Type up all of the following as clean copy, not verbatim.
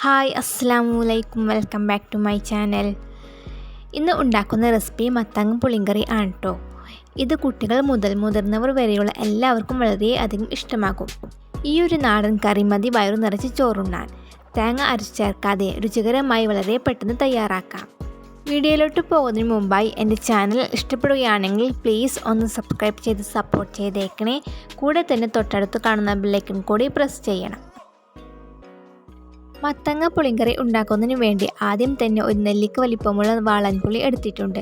Hi അസ്സലാമലൈക്കും, welcome back to my channel. ഇന്ന് ഉണ്ടാക്കുന്ന റെസിപ്പി മത്തങ്ങ പുളിങ്കറി ആണ് കേട്ടോ. ഇത് കുട്ടികൾ മുതൽ മുതിർന്നവർ വരെയുള്ള എല്ലാവർക്കും വളരെയധികം ഇഷ്ടമാകും. ഈ ഒരു നാടൻ കറി മതി വയറു നിറച്ച് ചോറുണ്ണാൻ. തേങ്ങ അരച്ച് ചേർക്കാതെ രുചികരമായി വളരെ പെട്ടെന്ന് തയ്യാറാക്കാം. വീഡിയോയിലോട്ട് പോകുന്നതിന് മുമ്പായി എൻ്റെ ചാനൽ ഇഷ്ടപ്പെടുകയാണെങ്കിൽ പ്ലീസ് ഒന്ന് സബ്സ്ക്രൈബ് ചെയ്ത് സപ്പോർട്ട് ചെയ്തേക്കണേ. കൂടെ തന്നെ തൊട്ടടുത്ത് കാണുന്ന ബെല്ലൈക്കൺ കൂടി പ്രസ് ചെയ്യണം. മത്തങ്ങ പുളിങ്കറി ഉണ്ടാക്കുന്നതിന് വേണ്ടി ആദ്യം തന്നെ ഒരു നെല്ലിക്ക വലിപ്പമുള്ള വാളൻപുളി എടുത്തിട്ടുണ്ട്.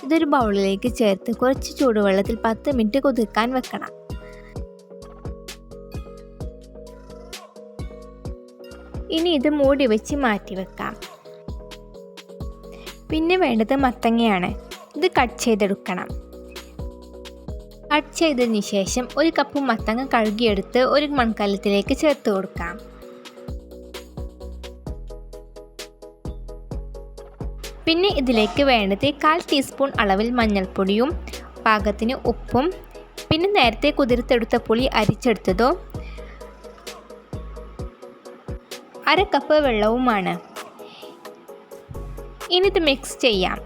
ഇതൊരു ബൗളിലേക്ക് ചേർത്ത് കുറച്ച് ചൂടുവെള്ളത്തിൽ 10 മിനിറ്റ് കുതിർക്കാൻ വെക്കണം. ഇനി ഇത് മൂടി വെച്ച് മാറ്റി വെക്കാം. പിന്നെ വേണ്ടത് മത്തങ്ങയാണ്. ഇത് കട്ട് ചെയ്തെടുക്കണം. കട്ട് ചെയ്തതിന് ശേഷം 1 കപ്പ് മത്തങ്ങ കഴുകിയെടുത്ത് ഒരു മൺകലത്തിലേക്ക് ചേർത്ത് കൊടുക്കാം. പിന്നെ ഇതിലേക്ക് വേണ്ടത് 1/4 ടീസ്പൂൺ അളവിൽ മഞ്ഞൾപ്പൊടിയും പാകത്തിന് ഉപ്പും പിന്നെ നേരത്തെ കുതിർത്തെടുത്ത പുളി അരിച്ചെടുത്തതോ 1/2 കപ്പ് വെള്ളവുമാണ്. ഇനി ഇത് മിക്സ് ചെയ്യാം.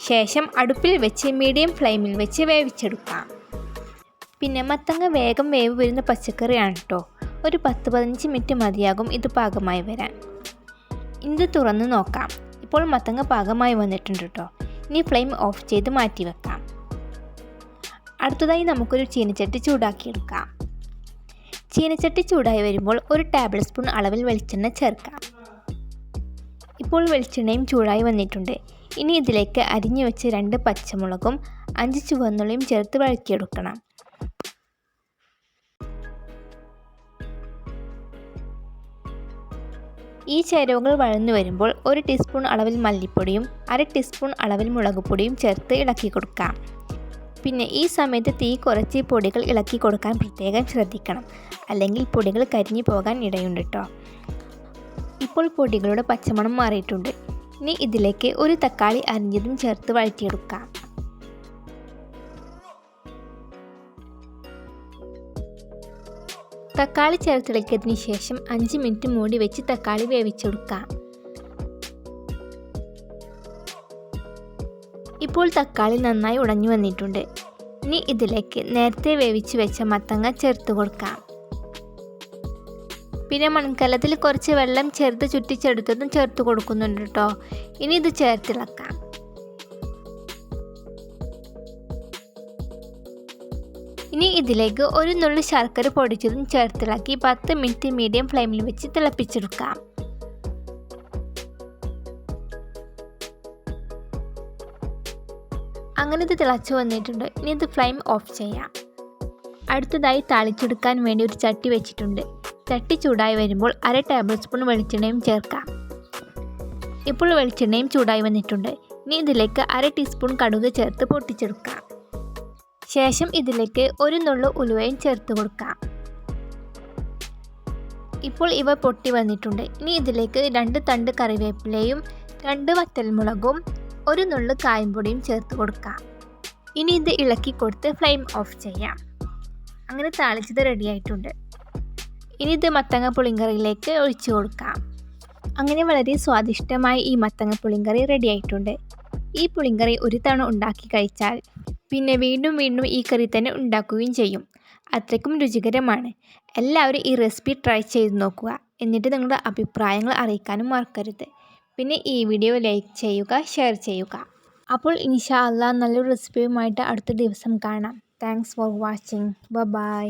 ശേഷം അടുപ്പിൽ വെച്ച് മീഡിയം ഫ്ലെയിമിൽ വെച്ച് വേവിച്ചെടുക്കാം. പിന്നെ മത്തങ്ങ വേഗം വേവ് വരുന്ന പച്ചക്കറിയാണ് കേട്ടോ. ഒരു 10-15 മിനിറ്റ് മതിയാകും ഇത് പാകമായി വരാൻ. ഇത് തുറന്ന് നോക്കാം. ഇപ്പോൾ മത്തങ്ങ പാകമായി വന്നിട്ടുണ്ട് കേട്ടോ. ഇനി ഫ്ലെയിം ഓഫ് ചെയ്ത് മാറ്റി വെക്കാം. അടുത്തതായി നമുക്കൊരു ചീനച്ചട്ടി ചൂടാക്കിയെടുക്കാം. ചീനച്ചട്ടി ചൂടായി വരുമ്പോൾ 1 ടേബിൾ സ്പൂൺ അളവിൽ വെളിച്ചെണ്ണ ചേർക്കാം. ഇപ്പോൾ വെളിച്ചെണ്ണയും ചൂടായി വന്നിട്ടുണ്ട്. ഇനി ഇതിലേക്ക് അരിഞ്ഞു വെച്ച് 2 പച്ചമുളകും 5 ചുവന്നുള്ളിയും ചേർത്ത് വഴറ്റിയെടുക്കണം. ഈ ചേരുവകൾ വഴന്നു വരുമ്പോൾ 1 ടീസ്പൂൺ അളവിൽ മല്ലിപ്പൊടിയും 1/2 ടീസ്പൂൺ അളവിൽ മുളകുപൊടിയും ചേർത്ത് ഇളക്കി കൊടുക്കാം. പിന്നെ ഈ സമയത്ത് തീ കുറച്ച് പൊടികൾ ഇളക്കി കൊടുക്കാൻ പ്രത്യേകം ശ്രദ്ധിക്കണം, അല്ലെങ്കിൽ പൊടികൾ കരിഞ്ഞു പോകാൻ ഇടയുണ്ട് കേട്ടോ. ഇപ്പോൾ പൊടികളുടെ പച്ചമണം മാറിയിട്ടുണ്ട്. ഇനി ഇതിലേക്ക് 1 തക്കാളി അരിഞ്ഞതും ചേർത്ത് വഴറ്റിയെടുക്കാം. തക്കാളി ചേർത്തിളക്കിയതിന് ശേഷം 5 മിനിറ്റ് മൂടി വെച്ച് തക്കാളി വേവിച്ചെടുക്കാം. ഇപ്പോൾ തക്കാളി നന്നായി ഉടഞ്ഞു വന്നിട്ടുണ്ട്. ഇനി ഇതിലേക്ക് നേരത്തെ വേവിച്ച് വെച്ച മത്തങ്ങ ചേർത്ത് കൊടുക്കാം. പിന്നെ മൺകലത്തിൽ കുറച്ച് വെള്ളം ചേർത്ത് ചുറ്റിച്ചെടുത്തതും ചേർത്ത് കൊടുക്കുന്നുണ്ട് കേട്ടോ. ഇനി ഇത് ചേർത്തിളക്കാം. ഇനി ഇതിലേക്ക് 1 നുള്ളി ശർക്കര പൊടിച്ചതും ചേർത്തിളക്കി 10 മിനിറ്റ് മീഡിയം ഫ്ലെയിമിൽ വെച്ച് തിളപ്പിച്ചെടുക്കാം. അങ്ങനെ ഇത് തിളച്ചു വന്നിട്ടുണ്ട്. ഇനി ഇത് ഫ്ലെയിം ഓഫ് ചെയ്യാം. അടുത്തതായി താളിച്ചെടുക്കാൻ വേണ്ടി ഒരു ചട്ടി വെച്ചിട്ടുണ്ട്. ചട്ടി ചൂടായി വരുമ്പോൾ 1/2 ടേബിൾ സ്പൂൺ വെളിച്ചെണ്ണയും ചേർക്കാം. ഇപ്പോൾ വെളിച്ചെണ്ണയും ചൂടായി വന്നിട്ടുണ്ട്. ഇനി ഇതിലേക്ക് 1/2 ടീസ്പൂൺ കടുക് ചേർത്ത് പൊട്ടിച്ചെടുക്കാം. ശേഷം ഇതിലേക്ക് 1 നുള്ളു ഉലുവയും ചേർത്ത് കൊടുക്കാം. ഇപ്പോൾ ഇവ പൊട്ടി വന്നിട്ടുണ്ട്. ഇനി ഇതിലേക്ക് 2 തണ്ട് കറിവേപ്പിലയും 2 വറ്റൽമുളകും 1 നുള്ളു കായംപൊടിയും ചേർത്ത് കൊടുക്കാം. ഇനി ഇത് ഇളക്കി കൊടുത്ത് ഫ്ലെയിം ഓഫ് ചെയ്യാം. അങ്ങനെ താളിച്ചത് റെഡി ആയിട്ടുണ്ട്. ഇനി ഇത് മത്തങ്ങ പുളിങ്കറിയിലേക്ക് ഒഴിച്ചു കൊടുക്കാം. അങ്ങനെ വളരെ സ്വാദിഷ്ടമായി ഈ മത്തങ്ങ പുളിങ്കറി റെഡി ആയിട്ടുണ്ട്. ഈ പുളിങ്കറി ഒരു തവണ ഉണ്ടാക്കി കഴിച്ചാൽ പിന്നെ വീണ്ടും വീണ്ടും ഈ കറി തന്നെ ഉണ്ടാക്കുകയും ചെയ്യും. അത്രയ്ക്കും രുചികരമാണ്. എല്ലാവരും ഈ റെസിപ്പി ട്രൈ ചെയ്ത് നോക്കുക. എന്നിട്ട് നിങ്ങളുടെ അഭിപ്രായങ്ങൾ അറിയിക്കാനും മറക്കരുത്. പിന്നെ ഈ വീഡിയോ ലൈക്ക് ചെയ്യുക, ഷെയർ ചെയ്യുക. അപ്പോൾ ഇൻഷാ അല്ലാഹ് നല്ലൊരു റെസിപ്പിയുമായിട്ട് അടുത്ത ദിവസം കാണാം. Thanks for watching. ബൈ.